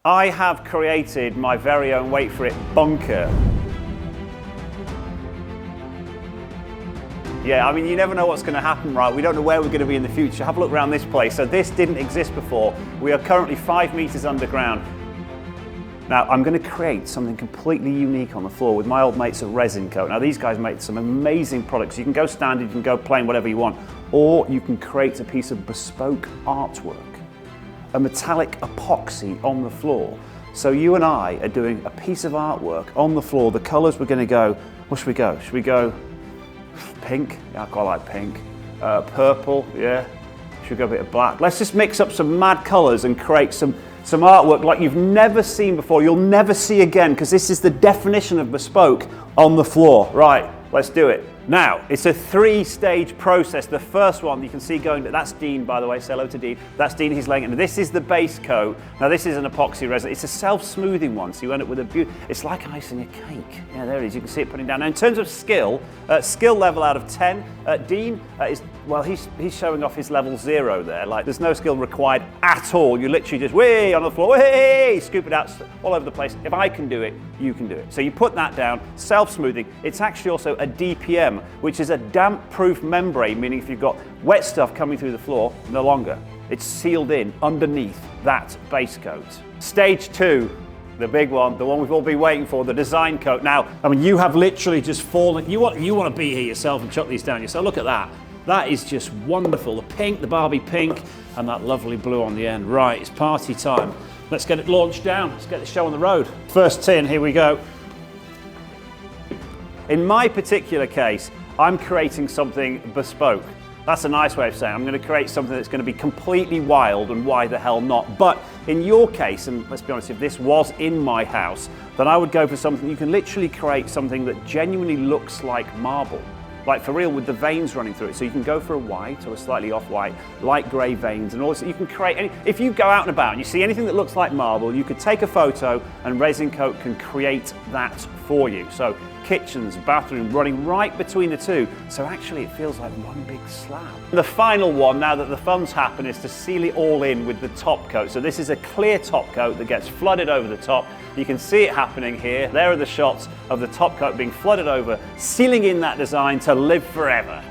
I have created my very own, wait for it, bunker. Yeah, I mean, you never know what's going to happen, right? We don't know where we're going to be in the future. Have a look around this place. So this didn't exist before. We are currently 5 meters underground. Now, I'm going to create something completely unique on the floor with my old mates at Resincoat. Now, these guys make some amazing products. You can go standard, you can go plain, whatever you want, or you can create a piece of bespoke artwork, a metallic epoxy on the floor. So you and I are doing a piece of artwork on the floor. The colors we're going to go, what should we go? Should we go pink? Yeah, I quite like pink. Purple, yeah. Should we go a bit of black? Let's just mix up some mad colors and create some artwork like you've never seen before, you'll never see again, because this is the definition of bespoke on the floor. Right, let's do it. Now, it's a 3-stage process. The first one you can see going, that's Dean, by the way, say hello to Dean. That's Dean, he's laying it. This is the base coat. Now this is an epoxy resin. It's a self-smoothing one, so you end up with a beauty. It's like icing a cake. Yeah, there it is, you can see it putting down. Now in terms of skill level out of 10, Dean he's showing off his level 0 there. Like there's no skill required at all. You literally just, way on the floor, way, scoop it out all over the place. If I can do it, you can do it. So you put that down, self-smoothing. It's actually also a DPM, which is a damp-proof membrane, meaning if you've got wet stuff coming through the floor, no longer. It's sealed in underneath that base coat. Stage 2, the big one, the one we've all been waiting for, the design coat. Now, I mean, you have literally just fallen. You want to be here yourself and chuck these down yourself. Look at that. That is just wonderful. The pink, the Barbie pink, and that lovely blue on the end. Right, it's party time. Let's get it launched down. Let's get the show on the road. First tin, here we go. In my particular case, I'm creating something bespoke. That's a nice way of saying I'm going to create something that's going to be completely wild, and why the hell not? But in your case, and let's be honest, if this was in my house, then I would go for something, you can literally create something that genuinely looks like marble. Like for real, with the veins running through it. So you can go for a white or a slightly off-white, light grey veins, and also you can create if you go out and about and you see anything that looks like marble, you could take a photo and Resincoat can create that for you. So kitchens, bathroom, running right between the two. So actually it feels like one big slab. The final one, now that the fun's happened, is to seal it all in with the top coat. So this is a clear top coat that gets flooded over the top. You can see it happening here. There are the shots of the top coat being flooded over, sealing in that design to live forever.